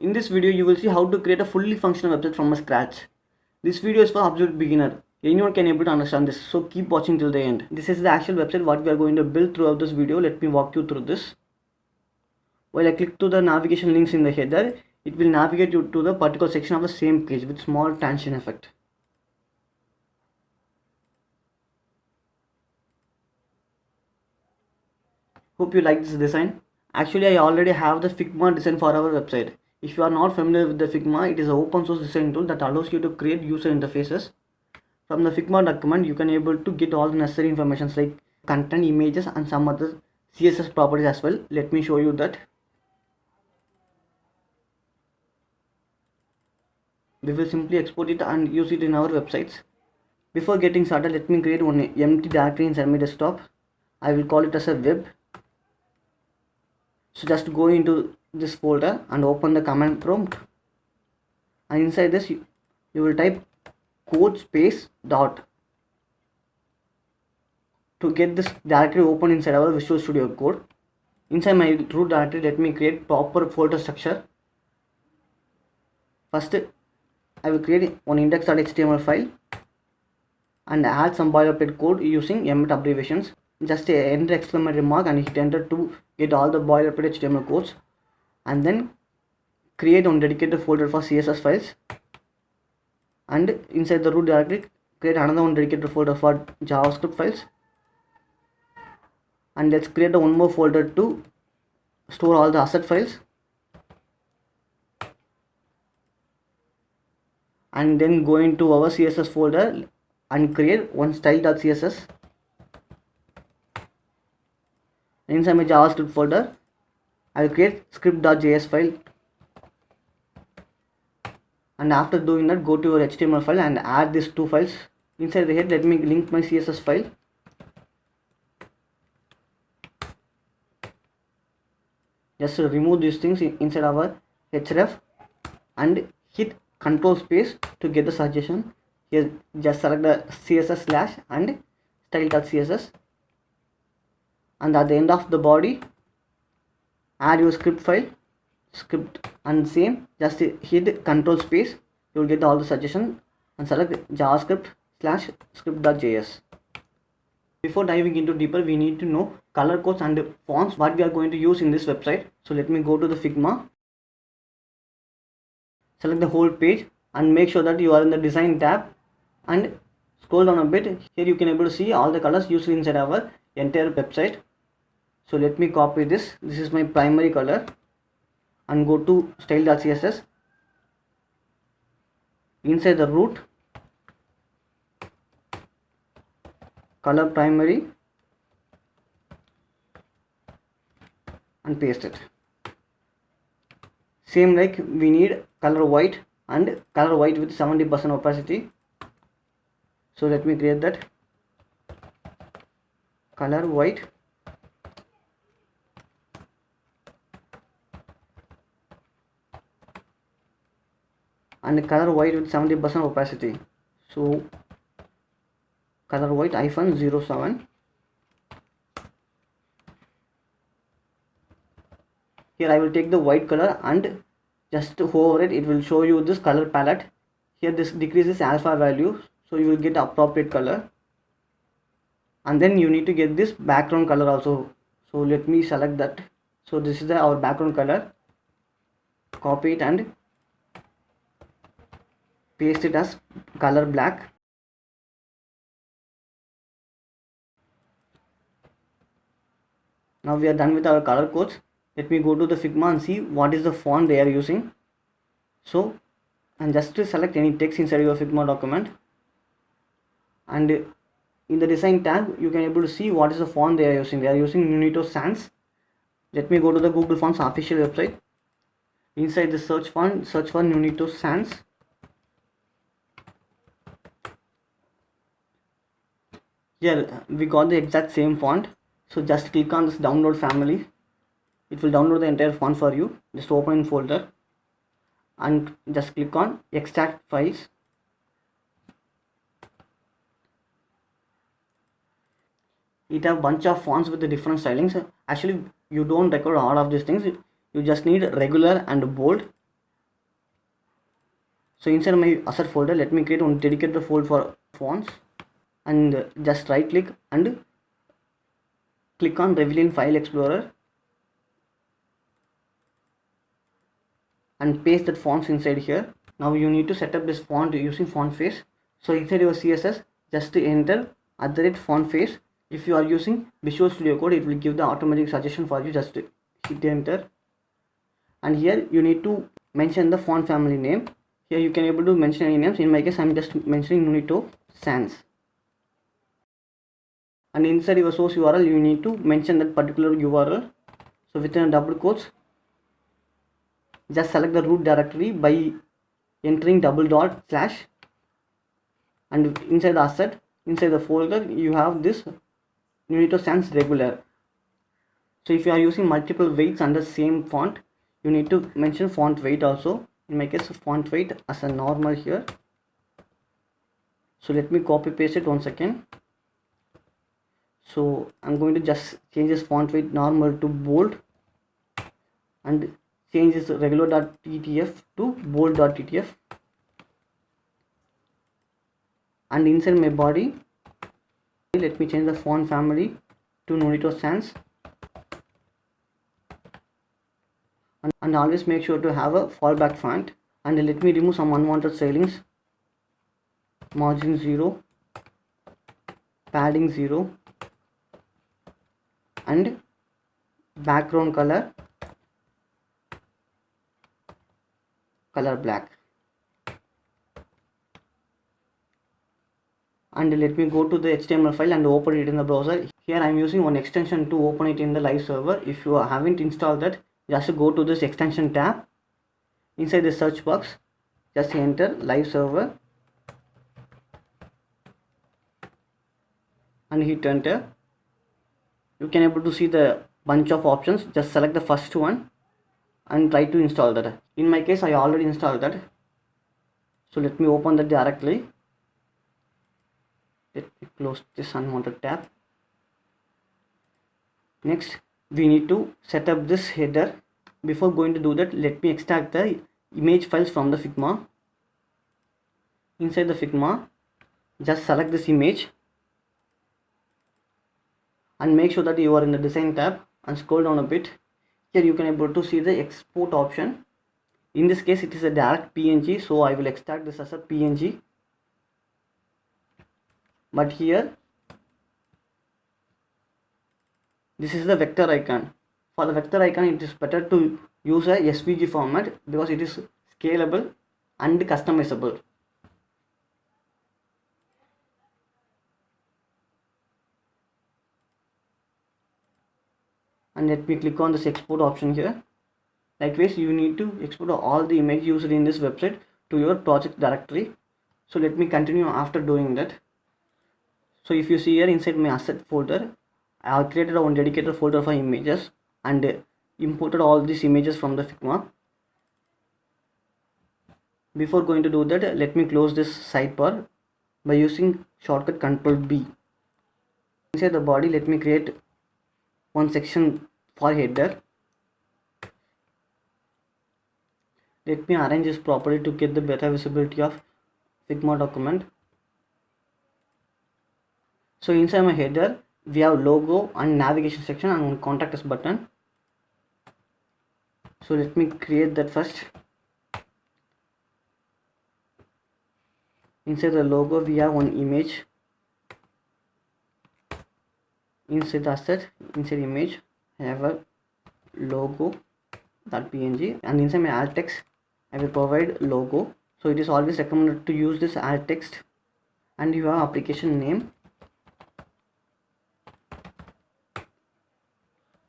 In this video, you will see how to create a fully functional website from scratch. This video is for absolute beginner. Anyone can able to understand this, so keep watching till the end. This is the actual website what we are going to build throughout this video. Let me walk you through this. While I click to the navigation links in the header, it will navigate you to the particular section of the same page with small tangent effect. Hope you like this design. Actually, I already have the Figma design for our website. If you are not familiar with the Figma, it is an open source design tool that allows you to create user interfaces. From the Figma document, you can able to get all the necessary information like content, images and some other CSS properties as well. Let me show you that. We will simply export it and use it in our websites. Before getting started, let me create one empty directory inside my desktop. I will call it as a web. So just go into this folder and open the command prompt, and inside this you will type code space dot to get this directory open inside our Visual Studio Code. Inside my root directory, let me create proper folder structure. First, I will create one index.html file and add some boilerplate code using Emmet abbreviations. Just enter exclamation mark and hit enter to get all the boilerplate HTML codes, and then create one dedicated folder for CSS files, and inside the root directory create another one dedicated folder for JavaScript files, and let's create one more folder to store all the asset files, and then go into our CSS folder and create one style.css. Inside my JavaScript folder, I will create script.js file, and after doing that, go to your HTML file and add these two files. Inside the head, let me link my CSS file. Just remove these things inside our href and hit control space to get the suggestion. Here just select the CSS slash and style.css, and at the end of the body add your script file, script, and same just hit control space. You will get all the suggestion and select JavaScript slash script.js. Before diving into deeper, we need to know color codes and fonts what we are going to use in this website. So let me go to the Figma, select the whole page and make sure that you are in the design tab and scroll down a bit. Here you can able to see all the colors used inside our entire website. So let me copy this. This is my primary color, and go to style.css. Inside the root, color primary, and paste it. Same like we need color white and color white with 70% opacity. So let me create that color white, and color white with 70% opacity. So color white -07. Here I will take the white color and just hover it. It will show you this color palette. Here this decreases alpha value, so you will get appropriate color. And then you need to get this background color also. So let me select that. So this is our background color. Copy it and paste it as color black. Now we are done with our color codes. Let me go to the Figma and see what is the font they are using. So, and just to select any text inside your Figma document, and in the design tab you can able to see what is the font they are using. They are using Unito Sans. Let me go to the Google Fonts official website. Inside the search font, search for Unito Sans. Here we got the exact same font. So just click on this download family. It will download the entire font for you. Just open in folder and just click on extract files. It have bunch of fonts with the different stylings. Actually you don't record all of these things. You just need regular and bold. So inside my asset folder, let me create one dedicated folder for fonts, and just right click and click on Reveal in File Explorer and paste that fonts inside here. Now you need to set up this font using font face. So inside your CSS, just enter @font face. If you are using Visual Studio Code, it will give the automatic suggestion for you. Just hit enter, and here you need to mention the font family name. Here you can able to mention any names. In my case, I am just mentioning Nunito Sans. And inside your source URL, you need to mention that particular URL. So within double quotes, just select the root directory by entering // and inside the asset, inside the folder, you have this Nunito Sans regular. So if you are using multiple weights under same font, you need to mention font weight also. In my case, font weight as a normal here. So let me copy paste it once again. So I'm going to just change this font weight normal to bold and change this regular.ttf to bold.ttf. And inside my body, let me change the font family to Nunito Sans. And always make sure to have a fallback font. And let me remove some unwanted stylings. Margin 0, padding 0, and background color black. And let me go to the HTML file and open it in the browser. Here I am using one extension to open it in the live server. If you haven't installed that, just go to this extension tab. Inside the search box, just enter live server and hit enter. You can able to see the bunch of options. Just select the first one and try to install that. In my case, I already installed that. So let me open that directly. Let me close this unwanted tab. Next, we need to set up this header. Before going to do that, let me extract the image files from the Figma. Inside the Figma, just select this image and make sure that you are in the design tab and scroll down a bit. Here you can able to see the export option. In this case, it is a direct PNG, so I will extract this as a PNG. But here, this is the vector icon. For the vector icon, it is better to use a SVG format because it is scalable and customizable. And let me click on this export option here. Likewise, you need to export all the image used in this website to your project directory. So let me continue after doing that. So if you see here inside my asset folder, I have created one dedicated folder for images and imported all these images from the Figma. Before going to do that, let me close this sidebar by using shortcut Ctrl B. Inside the body, let me create one section for header. Let me arrange this properly to get the better visibility of Figma document. So inside my header, we have logo and navigation section and one contact us button. So let me create that first. Inside the logo, we have one image. Inside the asset, inside image, I have a logo.png, and inside my alt text, I will provide logo. So it is always recommended to use this alt text, and you have application name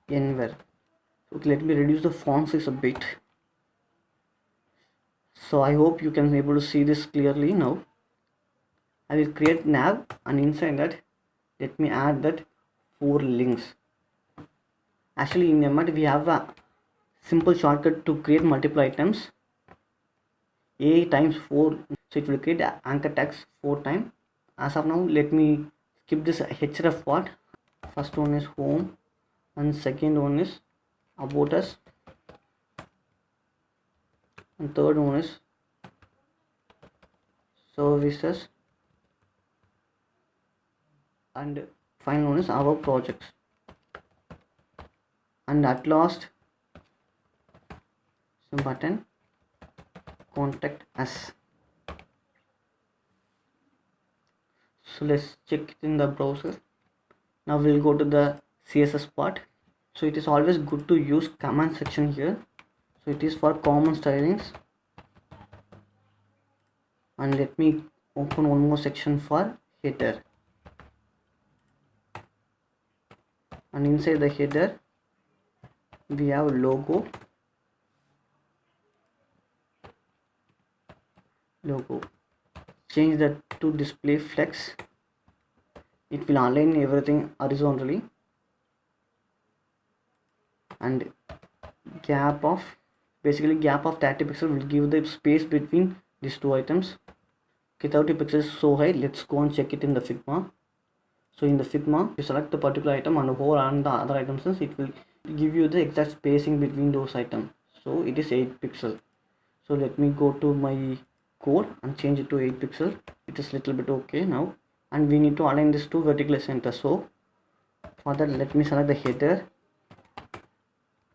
anywhere. Okay, let me reduce the font size a bit. So I hope you can be able to see this clearly now. I will create nav, and inside that, let me add that 4 links. Actually, in Emmet we have a simple shortcut to create multiple items. A times 4, so it will create anchor tags 4 times. As of now, let me skip this href part. First one is home, and second one is about us, and third one is services, and final one is our projects. And at last, some button contact us. So let's check it in the browser. Now we'll go to the CSS part. So it is always good to use command section here. So it is for common stylings. And let me open one more section for header. And inside the header we have logo. Change that to display flex. It will align everything horizontally. And gap of 30 pixels will give the space between these two items. Okay, 30 pixels is so high. Let's go and check it in the Figma. So in the Figma, you select the particular item and hover on the other items, it will give you the exact spacing between those items. So it is 8 pixel. So let me go to my code and change it to 8 pixel. It is little bit okay now, and we need to align this to vertical center. So for that, let me select the header,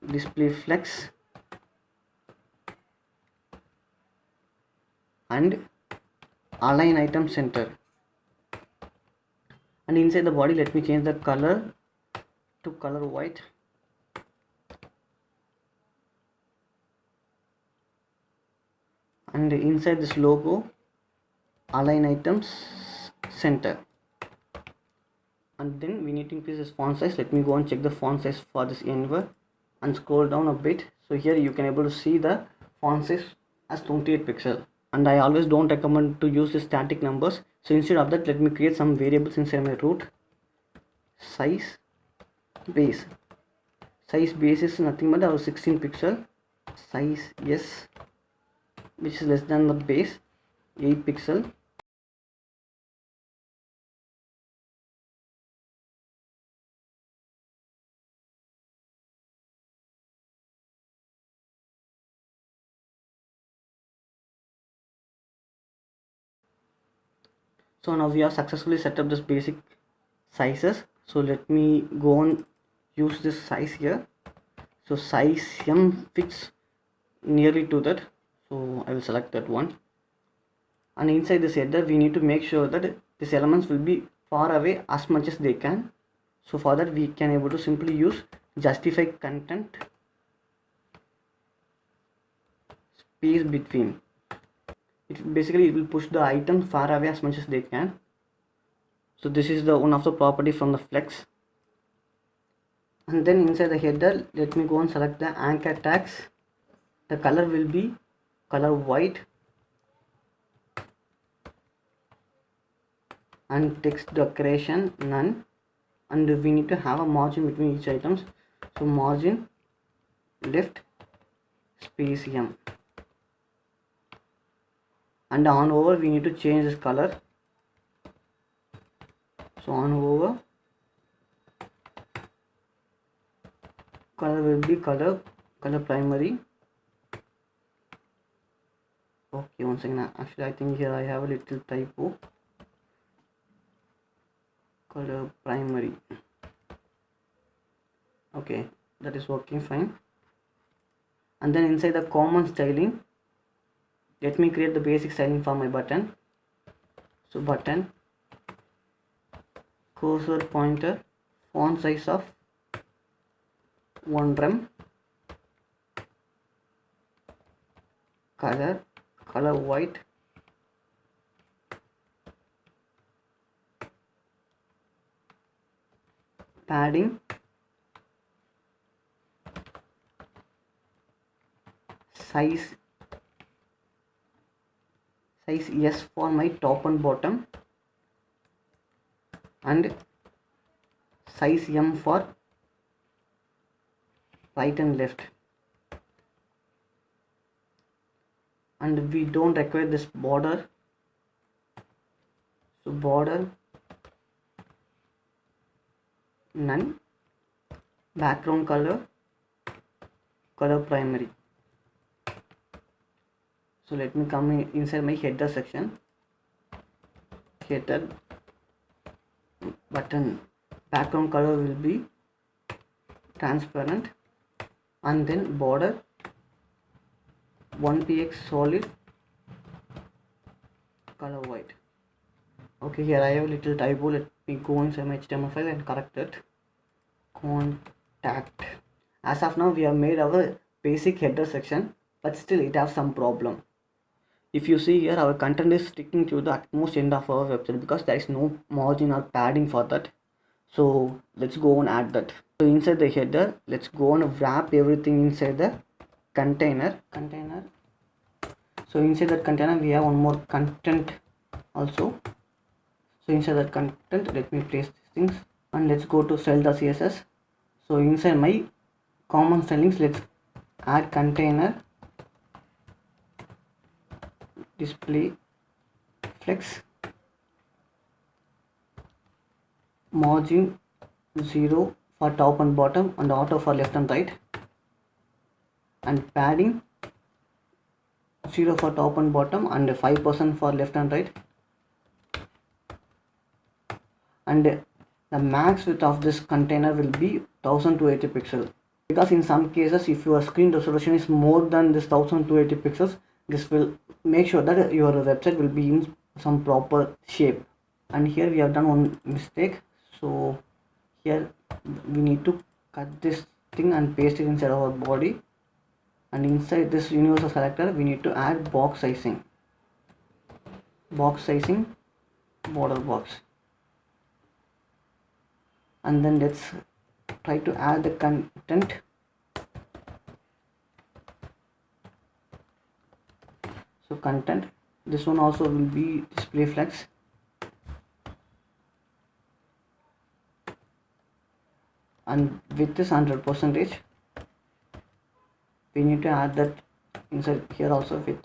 display flex, and align item center. And inside the body, let me change the color to color white. And inside this logo, align items center. And then we need to increase this font size. Let me go and check the font size for this anywhere and scroll down a bit. So here you can able to see the font size as 28 pixel. And I always don't recommend to use the static numbers. So instead of that, let me create some variables inside my root. Size base. Size base is nothing but our 16 pixel. Size yes, which is less than the base, 8 pixel. So now we have successfully set up this basic sizes. So let me go on use this size here. So size M fits nearly to that, so I will select that one. And inside this header we need to make sure that these elements will be far away as much as they can. So for that we can able to simply use justify content space between. It will push the item far away as much as they can. So this is the one of the property from the flex. And then inside the header, let me go and select the anchor tags. The color will be color white, and text decoration none. And we need to have a margin between each items. So margin left space M. And on over we need to change this color. So on over color will be color primary. Okay, one second. Actually, I think here I have a little typo. Color primary. Okay, that is working fine. And then inside the common styling, let me create the basic styling for my button. So button, cursor pointer, font size of 1 rem, color white, padding, size S for my top and bottom, and size M for right and left. And we don't require this border, so border none, background color primary. So let me come inside my header section. header button background color will be transparent, and then border 1px solid color white. Okay, here I have a little typo. Let me go inside my HTML file and correct it. Contact. As of now, we have made our basic header section, but still it has some problem. If you see here, our content is sticking to the utmost end of our website because there is no margin or padding for that. So let's go and add that. So inside the header, let's go and wrap everything inside the container. So inside that container, we have one more content also. So inside that content, let me place these things, and let's go to style.css. So inside my common stylings, let's add container display flex margin 0 for top and bottom and auto for left and right, and padding 0 for top and bottom and 5% for left and right, and the max width of this container will be 1280 pixels, because in some cases if your screen resolution is more than this 1280 pixels, this will make sure that your website will be in some proper shape. And here we have done one mistake. So here we need to cut this thing and paste it inside our body, and inside this universal selector we need to add box sizing border box, and then let's try to add the content. So content, this one also will be display flex, and width is 100%. We need to add that inside here also with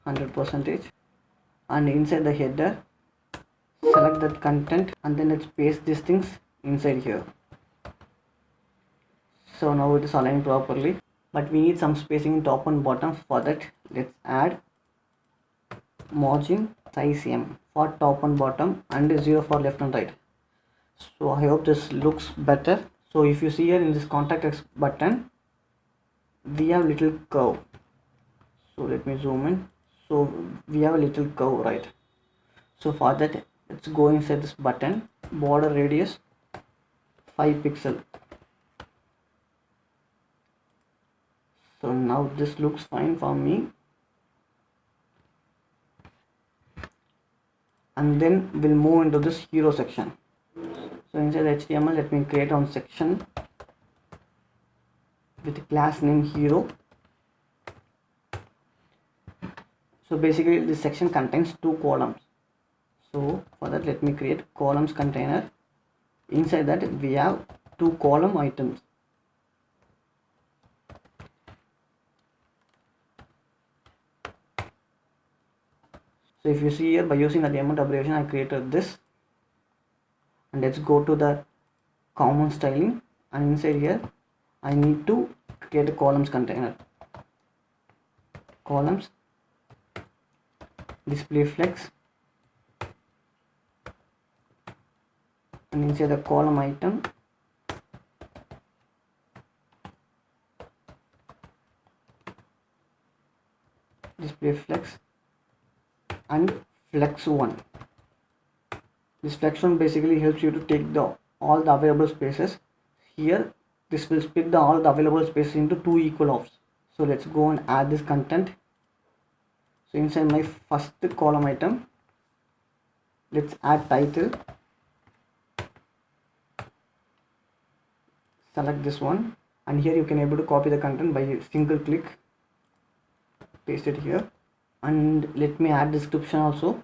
100%, and inside the header select that content, and then let's paste these things inside here. So now it is aligned properly, but we need some spacing in top and bottom. For that, let's add margin size M for top and bottom and 0 for left and right. So I hope this looks better. So if you see here in this contact us button, we have little curve. So let me zoom in. So we have a little curve, right? So for that, let's go inside this button, border radius 5 pixel. So now this looks fine for me, and then we'll move into this hero section. So inside HTML, let me create one section with class name hero. So basically this section contains 2 columns. So for that, let me create columns container. Inside that we have 2 column items. So if you see here, by using the element abbreviation, I created this. And let's go to the common styling, and inside here I need to create a columns container. Columns display flex, and inside the column item display flex and flex 1. This flex 1 basically helps you to take all the available spaces. Here this will split all the available spaces into 2 equal halves. So let's go and add this content. So inside my first column item, let's add title. Select this one, and here you can able to copy the content by single click, paste it here, and let me add description also.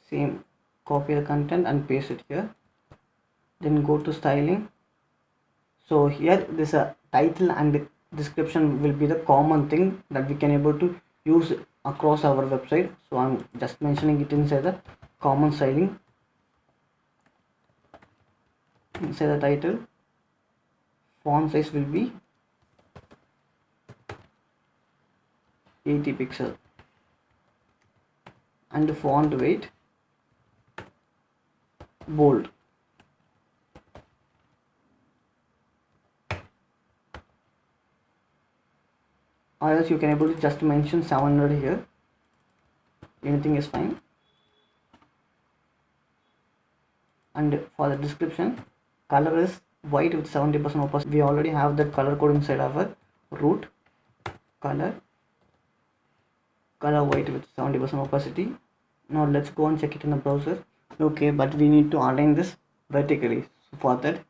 Same, copy the content and paste it here, then go to styling. So here this title and description will be the common thing that we can able to use across our website. So I'm just mentioning it inside the common styling. Inside the title, font size will be 80 pixel, and font weight bold. Or else you can able to just mention 700 here, anything is fine. And for the description, color is white with 70% opacity. We already have that color code inside our root. Color white with 70% opacity. Now let's go and check it in the browser. Okay, but we need to align this vertically. So for that,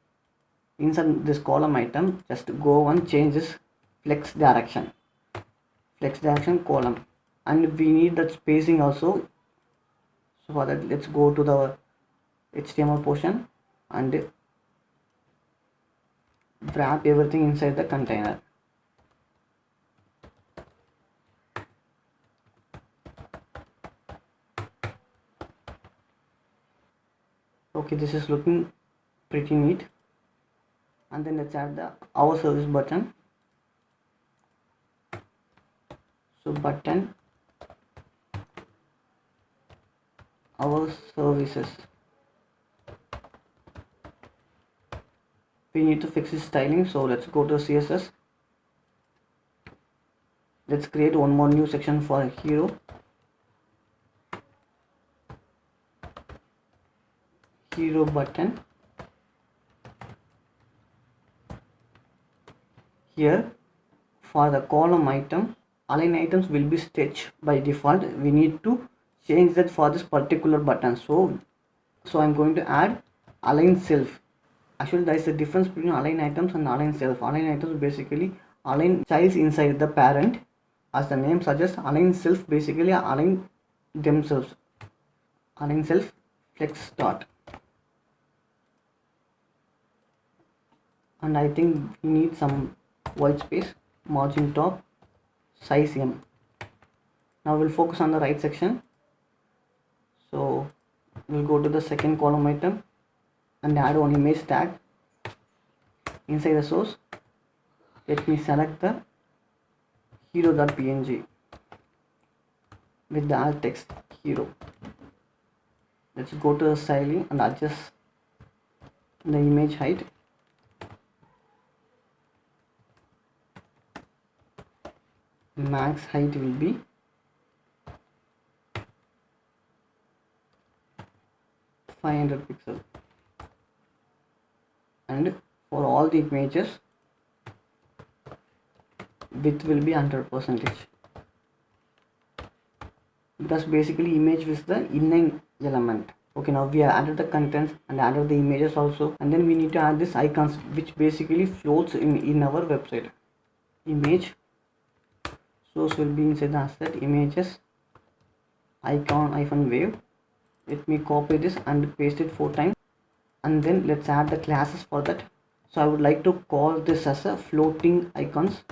inside this column item, just go and change this flex direction column, and we need that spacing also. So for that, let's go to the HTML portion and wrap everything inside the container. Okay, this is looking pretty neat. And then let's add the our service button. So button our services. We need to fix this styling, so let's go to CSS. Let's create one more new section for hero. Hero button. Here for the column item, align items will be stitched by default. We need to change that for this particular button. So I'm going to add align self. Actually, there is a difference between align items and align self. Align items basically align childs inside the parent. As the name suggests, align self basically align themselves. Align self flex dot. And I think we need some white space, margin top, size M. Now we'll focus on the right section. So we'll go to the second column item and add one image tag. Inside the source, let me select the hero.png with the alt text hero. Let's go to the styling and adjust the image height. Max height will be 500 pixels, and for all the images width will be 100%, because basically image is the inline element. Okay, now we have added the contents and added the images also, and then we need to add this icons which basically floats in our website. Image source will be inside the asset images icon wave. Let me copy this and paste it 4 times, and then let's add the classes for that. So I would like to call this as a floating icons,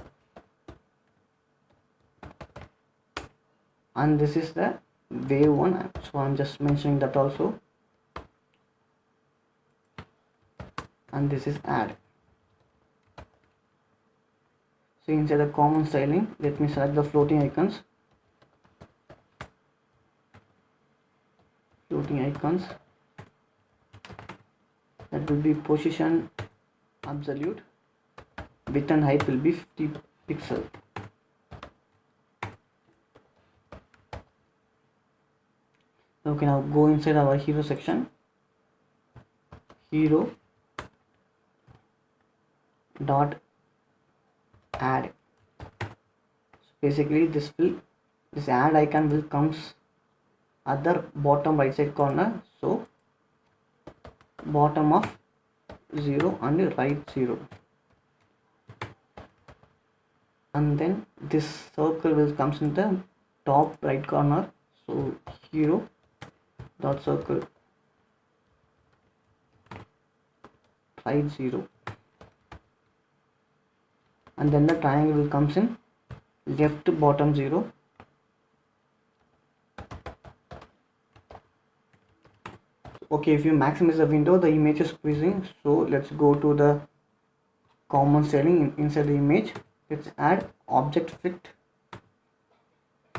and this is the wave one, so I'm just mentioning that also, and this is add. So inside the common styling, let me select the floating icons. That will be position absolute, width and height will be 50 pixel. Okay, now go inside our hero section. Hero dot add. So basically this add icon will comes at the bottom right side corner. So bottom of 0 and right 0, and then this circle will comes in the top right corner. So hero dot circle right 0, and then the triangle will comes in left bottom 0. Okay, if you maximize the window, the image is squeezing. So let's go to the common styling inside the image. Let's add object fit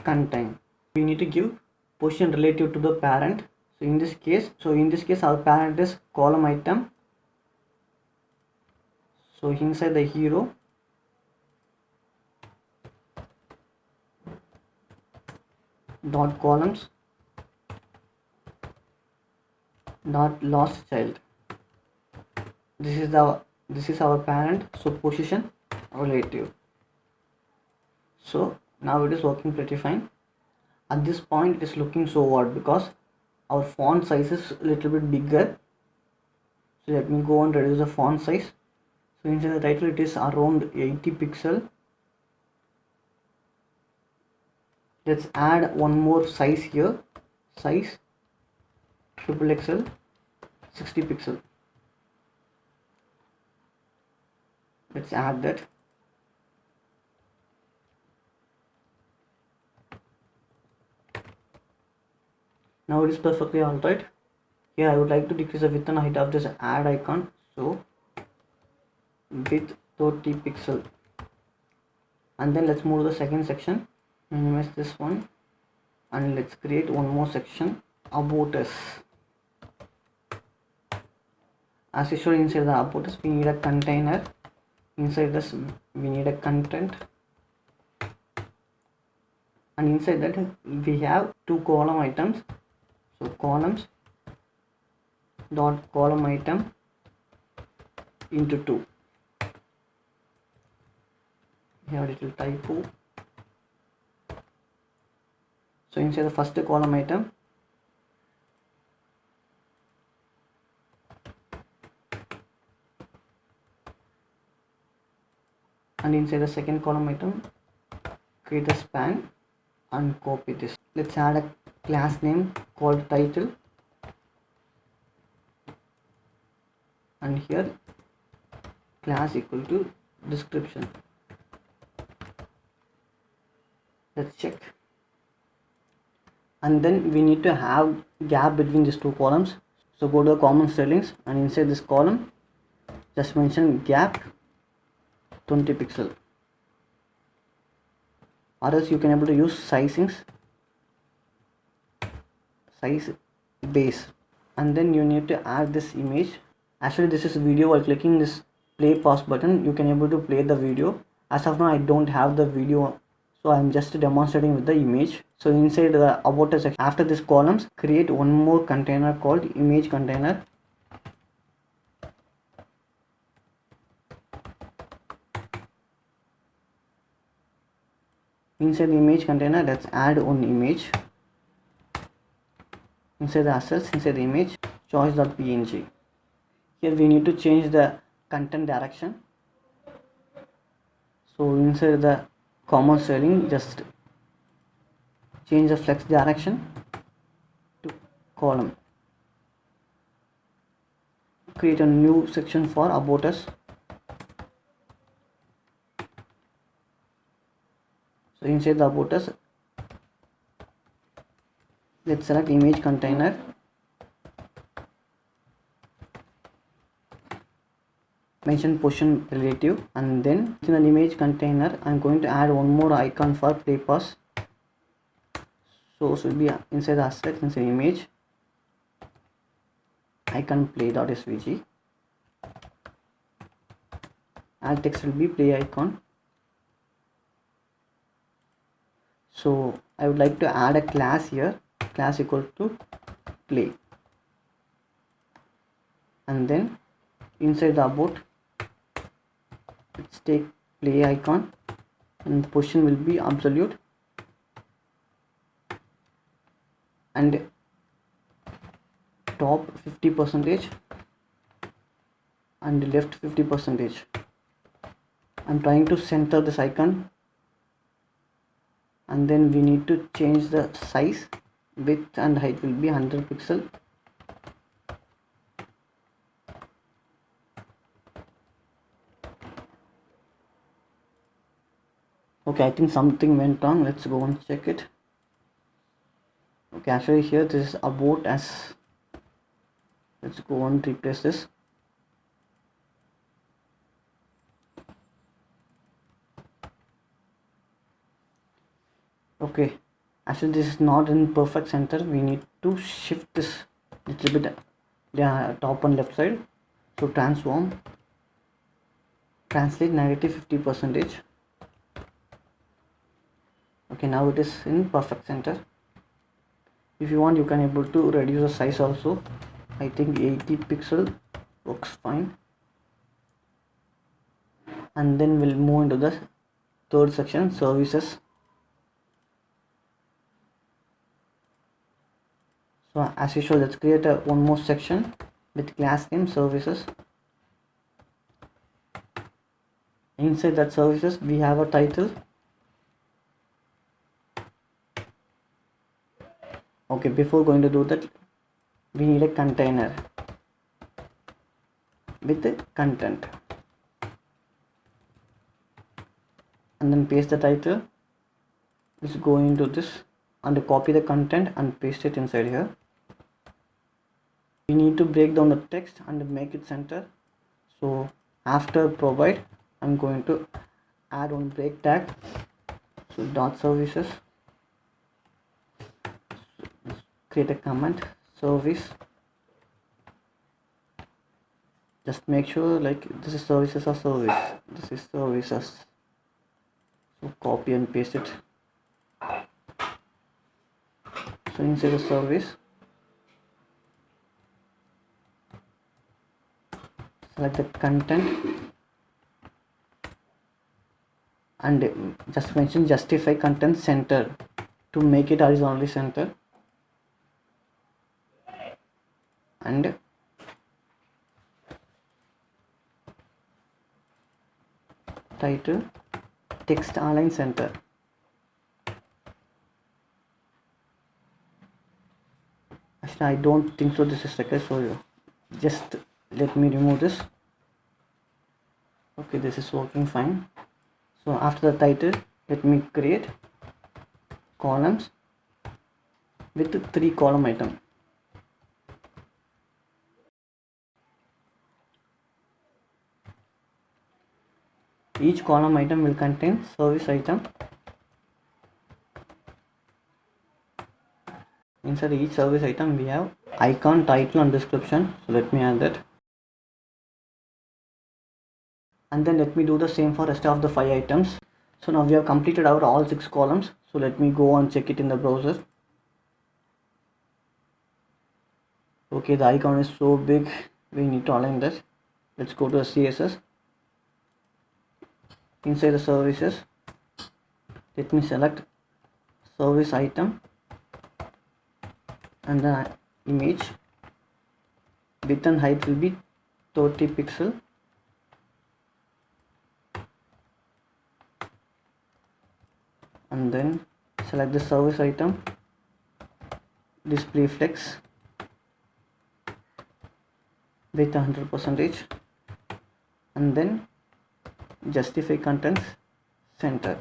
contain. We need to give position relative to the parent. So in this case our parent is column item. So inside the hero, dot columns dot lost child. This is our parent, so position relative. So now it is working pretty fine. At this point it is looking so odd because our font size is a little bit bigger. So let me go and reduce the font size. So inside the title it is around 80 pixel. Let's add one more size here, size XXL 60 pixel. Let's add that. Now it is perfectly alright. Here I would like to decrease the width and height of this add icon. So width 30 pixel. And then let's move to the second section. Minimize this one. And let's create one more section, about us. As usual, inside the about us we need a container. Inside this we need a content. And inside that we have two column items. So columns dot column item into 2. We have a little typo. So inside the first column item, and inside the second column item, create a span and copy this. Let's add a class name called title, and here class equal to description. Let's check. And then we need to have gap between these two columns. So go to the common settings and inside this column just mention gap 20 pixel, or else you can able to use sizings, size base. And then you need to add this image. Actually this is video. While clicking this play pause button you can able to play the video. As of now I don't have the video, so I'm just demonstrating with the image. So inside the about us section, after this columns, create one more container called image container. Inside the image container, let's add one image. Inside the assets, inside the image, choice.png. Here we need to change the content direction. So inside the common styling, just change the flex direction to column. Create a new section for about us. So inside the about us, let's select image container. Mention position relative, and then in an image container I'm going to add one more icon for play pause. So should be inside the asset, inside image icon play.svg. Alt text will be play icon. So I would like to add a class here, class equal to play, and then inside the about let's take play icon and position will be absolute, and top 50% and left 50%. I'm trying to center this icon, and then we need to change the size, width and height will be 100 pixel. Okay, I think something went wrong. Let's go and check it. Okay, actually here this is about as. Let's go and replace this. Okay, Actually this is not in perfect center. We need to shift this little bit top and left side. So translate negative 50%. Okay, now it is in perfect center. If you want, you can able to reduce the size also. I think 80 pixel works fine. And then we'll move into the third section, services. So as usual, let's create one more section with class name services. Inside that services, we have a title. Okay, before going to do that, we need a container with the content, and then paste the title. Let's go into this and copy the content and paste it inside here. We need to break down the text and make it center. So after provide, I'm going to add one break tag. So dot services, create a comment service. Just make sure like this is services or service, this is services. So copy and paste it. So inside the service, select the content and just mention justify content center to make it horizontally center, and title text align center. Actually I don't think so this is required, so just let me remove this. Okay, this is working fine. So after the title, let me create columns with 3 column item. Each column item will contain service item. Inside each service item we have icon, title and description. So let me add that. And then let me do the same for rest of the 5 items. So now we have completed our all 6 columns. So let me go and check it in the browser. Okay, the icon is so big, we need to align that. Let's go to the CSS. Inside the services, let me select service item and the image. Width and height will be 30 pixel. And then select the service item, display flex with 100%, and then justify contents center.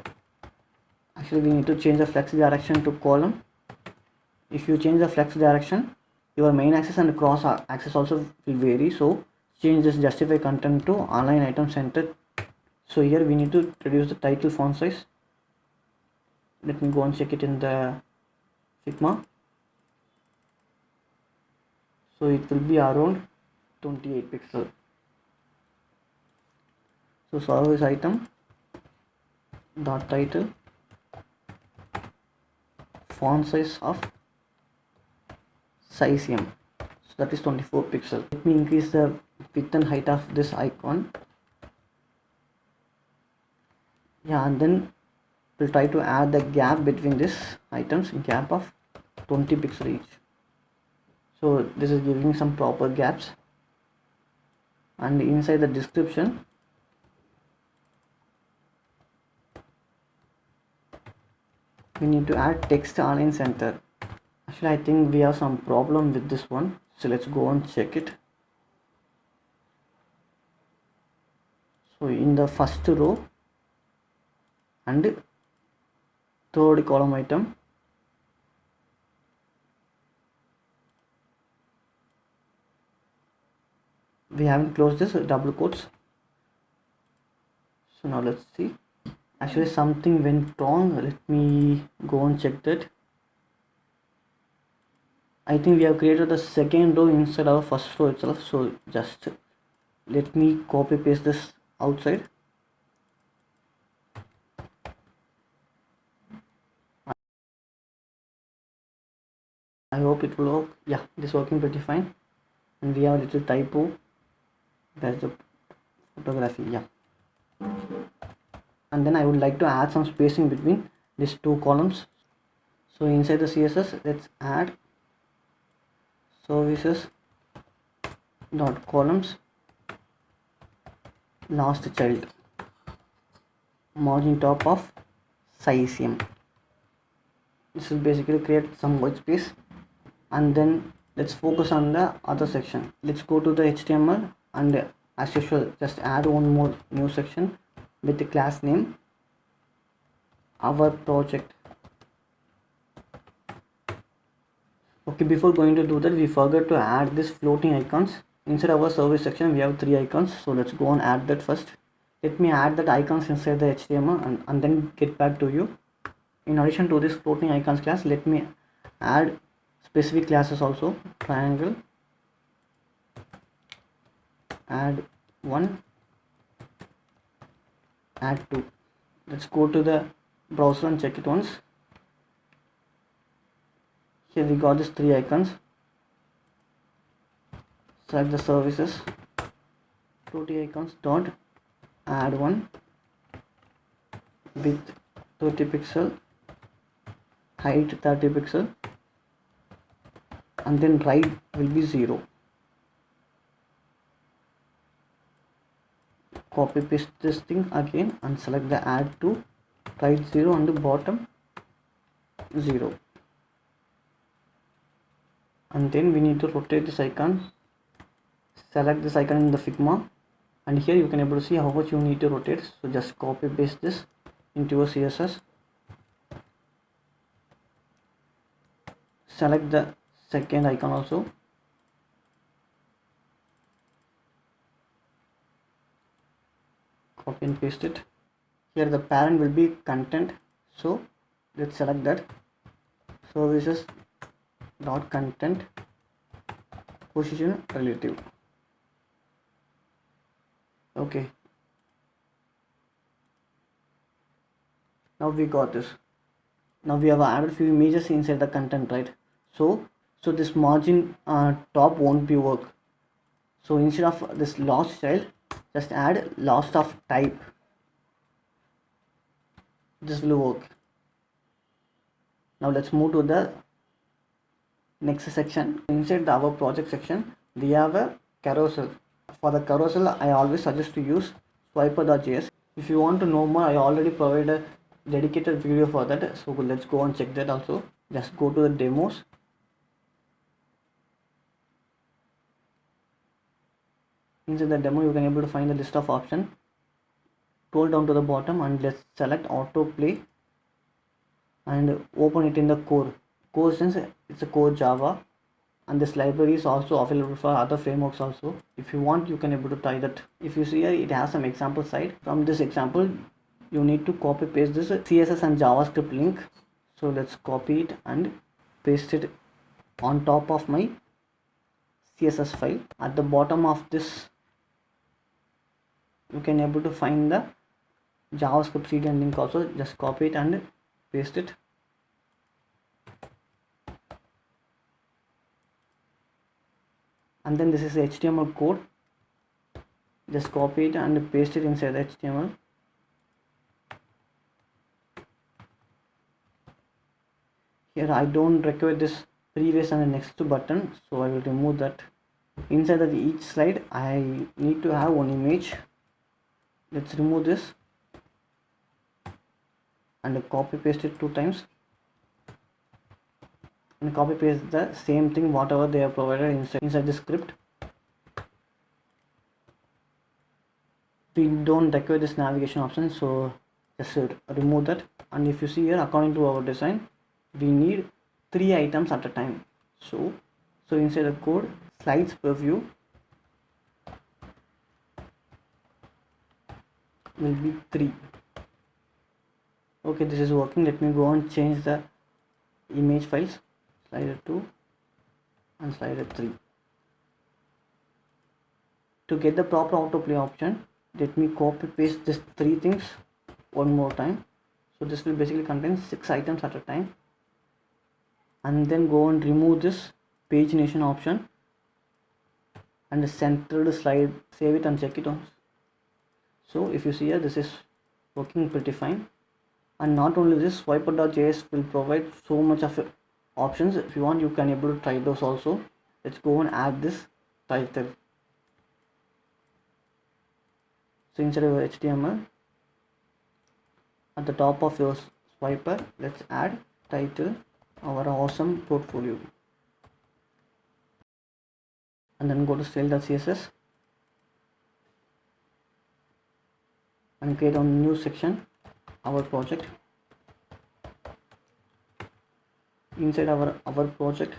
Actually we need to change the flex direction to column. If you change the flex direction, your main axis and cross axis also will vary, so change this justify content to align item center. So here we need to reduce the title font size. Let me go and check it in the Figma. So it will be around 28 pixel. So service item dot title, font size of size M, so that is 24 pixel. Let me increase the width and height of this icon. Yeah, and then we'll try to add the gap between these items, gap of 20 pixel each. So this is giving some proper gaps. And inside the description, we need to add text align center. Actually I think we have some problem with this one, so let's go and check it. So in the first row and third column item, we haven't closed this double quotes. So now let's see. Actually something went wrong. Let me go and check that. I think we have created the second row inside our first row itself. So just let me copy paste this outside. I hope it will work. Yeah, this is working pretty fine. And we have a little typo. That's the photography. Yeah. And then I would like to add some spacing between these two columns. So inside the CSS, let's add services dot columns last child margin top of size m. This will basically create some white space. And then let's focus on the other section. Let's go to the HTML and as usual just add one more new section with the class name our project. Okay, before going to do that, we forgot to add this floating icons. Inside our service section we have 3 icons, so let's go and add that first. Let me add that icons inside the HTML and then get back to you. In addition to this floating icons class, let me add specific classes also. Triangle, add 1, add 2. Let's go to the browser and check it once. Here we got these 3 icons. Select the services, floating icons dot add 1 with 30 pixel, height 30 pixel, and then right will be 0. Copy paste this thing again and select the add to, right 0 and the bottom 0. And then we need to rotate this icon. Select this icon in the Figma, and here you can able to see how much you need to rotate. So just copy paste this into your CSS. Select the second icon also. Copy and paste it. Here the parent will be content, so let's select that. Services dot content position relative. Okay, now we got this. Now we have added few images inside the content, right? So this margin top won't be work. So instead of this last child, just add last of type. This will work. Now let's move to the next section. Inside our project section we have a carousel. For the carousel I always suggest to use swiper.js. If you want to know more, I already provided a dedicated video for that, so let's go and check that also. Just go to the demos. Inside the demo you can able to find the list of options. Scroll down to the bottom and let's select autoplay and open it in the core. Core since it's a core Java, and this library is also available for other frameworks also. If you want, you can able to try that. If you see here, it has some example site. From this example you need to copy paste this CSS and JavaScript link. So let's copy it and paste it on top of my CSS file. At the bottom of this you can able to find the JavaScript CDN link also. Just copy it and paste it. And then this is the HTML code. Just copy it and paste it inside the HTML. Here I don't require this previous and the next button, so I will remove that. Inside of each slide I need to have one image. Let's remove this and copy paste it 2 times, and copy paste the same thing whatever they have provided inside the script. We don't require this navigation option, so just remove that. And if you see here, according to our design we need 3 items at a time. So inside the code, slides per view will be 3. Okay, this is working. Let me go and change the image files. Slider 2, and slider 3. To get the proper autoplay option, let me copy paste these 3 things one more time. So this will basically contain 6 items at a time, and then go and remove this pagination option and the centered slide, save it and check it on. So if you see here, this is working pretty fine. And not only this, swiper.js will provide so much of options. If you want, you can able to try those also. Let's go and add this title. So inside of HTML, at the top of your swiper, let's add title, our awesome portfolio, and then go to style.css and create a new section, our project. Inside our project,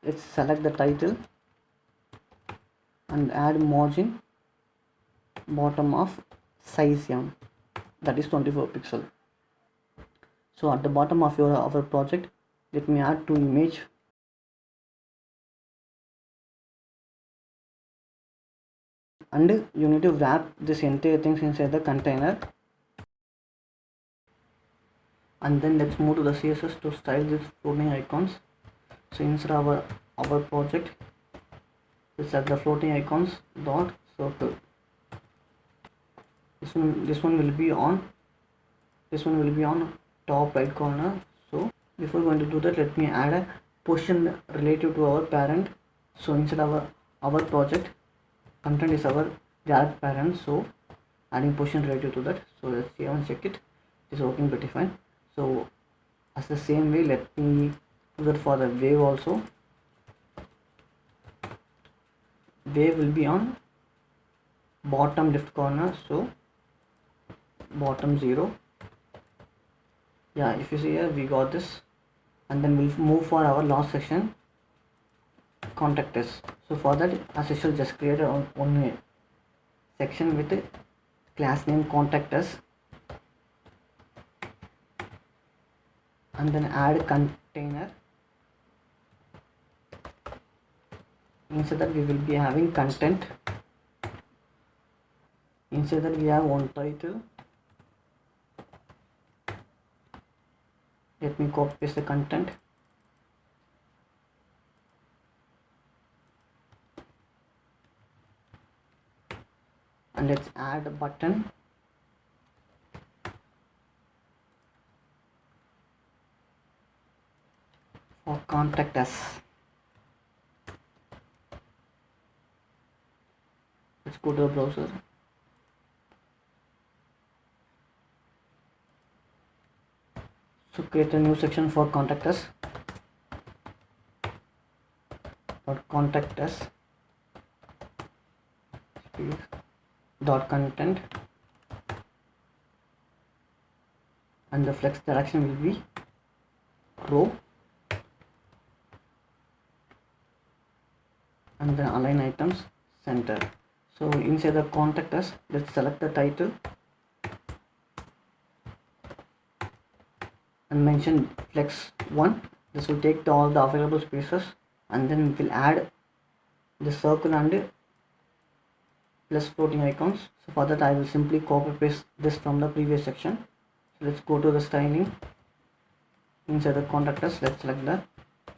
let's select the title and add margin bottom of size m, that is 24 pixel. So at the bottom of our project, let me add 2 image, and you need to wrap this entire things inside the container. And then let's move to the CSS to style these floating icons. So inside our project, let's add the floating icons dot circle. This one will be on top right corner. So before going to do that, let me add a position relative to our parent. So inside our project, content is our direct parent, so adding position relative to that. So let's see and check it. It's working pretty fine. So as the same way, let me do that for the wave also. Wave will be on bottom left corner, so bottom 0. Yeah, if you see here, we got this. And then we'll move for our last section, contact us. So for that, as usual, just create one section with class name contact us, and then add container. Inside that we will be having content. Inside that we have one title. Let me copy paste the content. And let's add a button. For contact us. Let's go to the browser. So create a new section for contact us. Contact us dot content, and the flex direction will be row, and then align items center. So inside the contact us, let's select the title and mention flex 1. This will take all the available spaces, and then we'll add the circle and plus floating icons. So for that, I will simply copy paste this from the previous section. So let's go to the styling. Inside the contact us, let's select the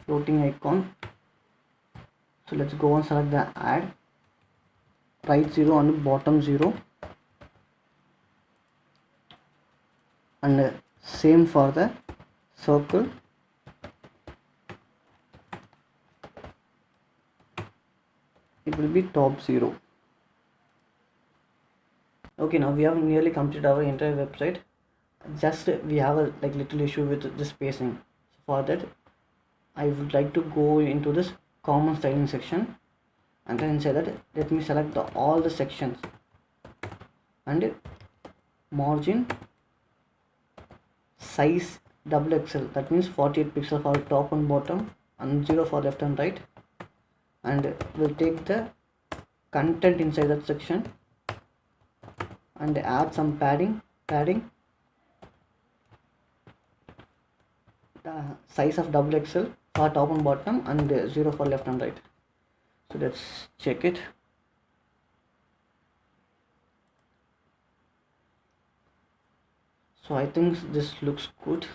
floating icon. So let's go and select the add right 0 and bottom 0, and same for the circle. It will be top 0. Okay, now we have nearly completed our entire website. Just we have a little issue with the spacing. So for that, I would like to go into this common styling section, and then inside that, let me select all the sections and margin size XXL, that means 48 pixel for top and bottom and 0 for left and right. And we'll take the content inside that section and add some padding size of double XL for top and bottom, and 0 for left and right. So let's check it. So I think this looks good.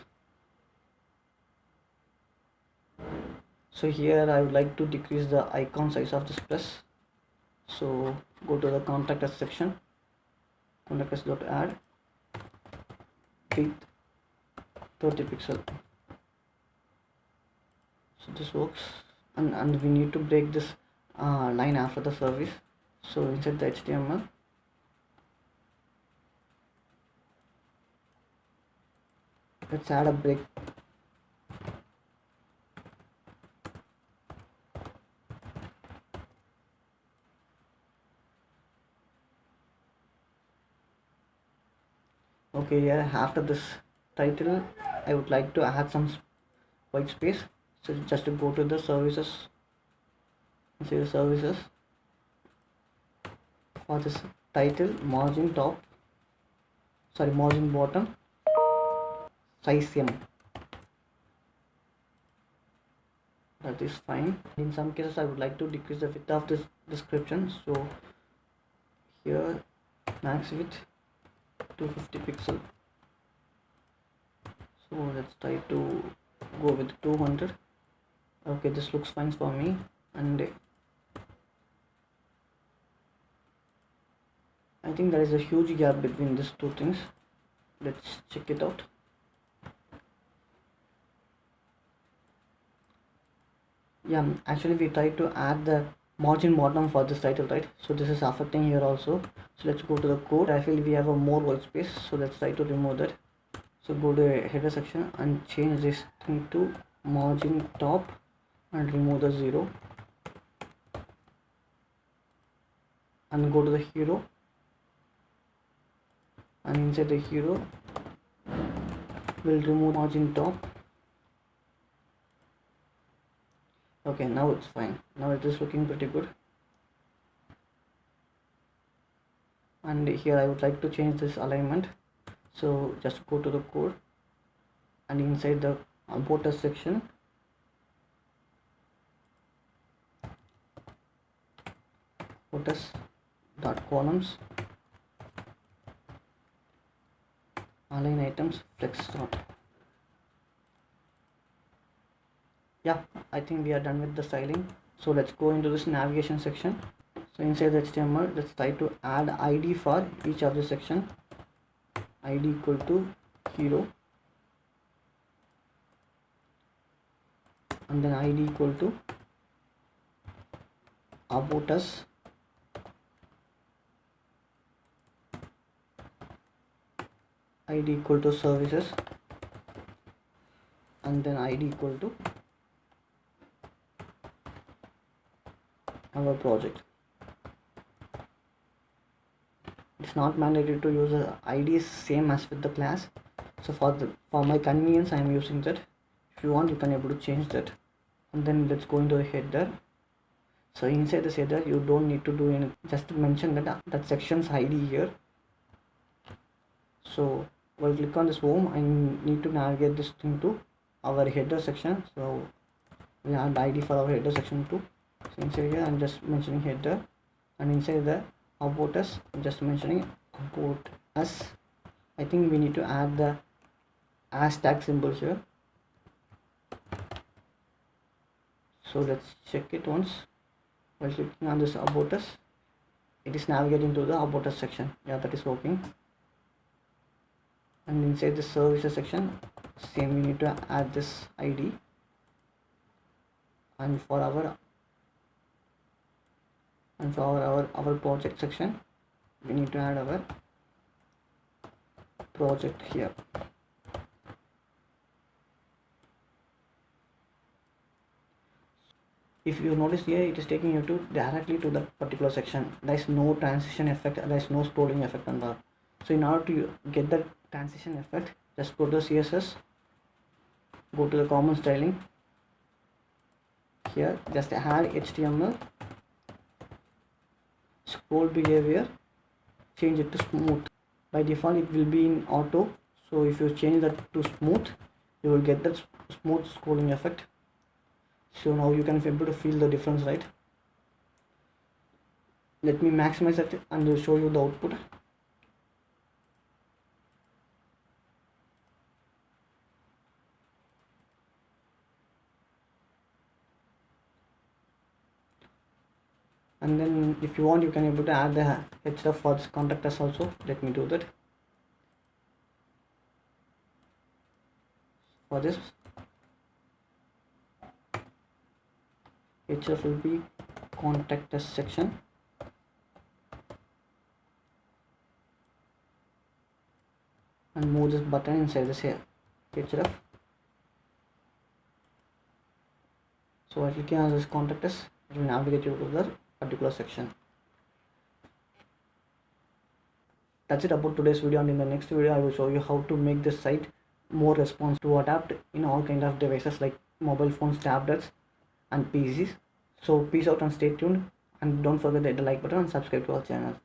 So here I would like to decrease the icon size of this plus. So go to the contact us section, contact us.add width 30 pixel. So this works, and we need to break this line after the service. So inside the HTML, let's add a break. Okay, here after this title I would like to add some white space. So just to go to the services, see the services for this title, margin top, sorry, margin bottom, size M. That is fine. In some cases I would like to decrease the width of this description. So here max width 250 pixel. So let's try to go with 200. Okay, this looks fine for me, and I think there is a huge gap between these two things. Let's check it out. Yeah, actually we tried to add the margin bottom for this title, right? So this is affecting here also. So let's go to the code. I feel we have a more white space, so let's try to remove that. So go to header section and change this thing to margin top and remove the 0, and go to the hero, and inside the hero we'll remove margin top. Okay, now it's fine. Now it is looking pretty good. And here I would like to change this alignment. So just go to the code, and inside the about us section, about us dot columns, align items, flex dot. Yeah, I think we are done with the styling. So let's go into this navigation section. So inside the HTML, let's try to add ID for each of the section. ID equal to hero, and then ID equal to about us, ID equal to services, and then ID equal to our project. It's not mandatory to use a ID same as with the class. So for my convenience I am using that. If you want, you can able to change that. And then let's go into the header. So inside this header you don't need to do anything, just to mention that section's ID here. So we'll click on this home. I need to navigate this thing to our header section. So we add ID for our header section too. So inside here I'm just mentioning header, and inside the about us I'm just mentioning about us. I think we need to add the hashtag symbols here. So let's check it once. While clicking on this about us, it is navigating to the about us section. Yeah, that is working. And inside the services section, same, we need to add this ID, and for our project section we need to add our project here. If you notice here, it is taking you to directly to the particular section. There is no transition effect, there is no scrolling effect on that. So in order to get the transition effect, just go to CSS, go to the common styling, here just add HTML, scroll behavior, change it to smooth. By default it will be in auto, so if you change that to smooth, you will get that smooth scrolling effect. So now you can be able to feel the difference, right? Let me maximize it and show you the output. And then if you want, you can able to add the href for this contact us also. Let me do that. For this, href will be contact us section, and move this button inside this here href. So by clicking on this contact us, it will navigate you to the particular section. That's it about today's video, and in the next video I will show you how to make this site more responsive to adapt in all kind of devices like mobile phones, tablets and PCs. So peace out and stay tuned, and don't forget to hit the like button and subscribe to our channel.